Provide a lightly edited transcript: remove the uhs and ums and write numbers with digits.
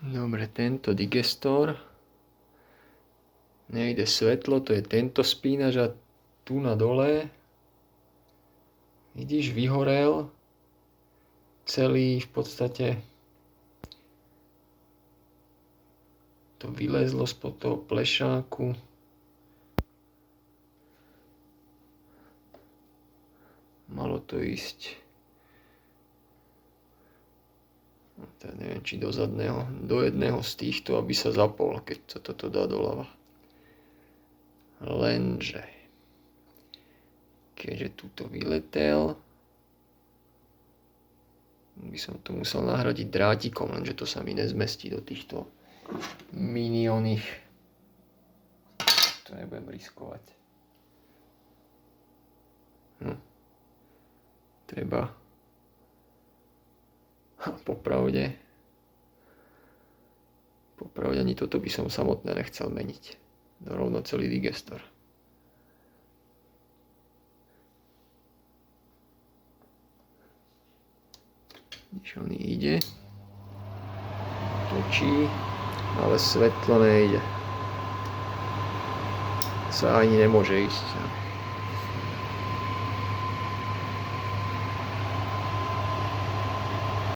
Dobre, tento digestor. Nejde svetlo, to je tento spínač a tu na dole. Vidíš, vyhorel. Celý v podstate to vylezlo spod toho plešáku. Malo to ísť. Tak neviem, či do jedného z týchto, aby sa zapol, keď sa toto dá doľava. Lenže, keďže túto vyletel, by som to musel nahradiť drátikom, lenže to sa mi nezmestí do týchto minioných. To nebudem riskovať. Treba popravde ani toto by som samotné nechcel meniť. Rovno celý digestor. Když on ide, točí, ale svetlo nejde. Sa ani nemôže ísť.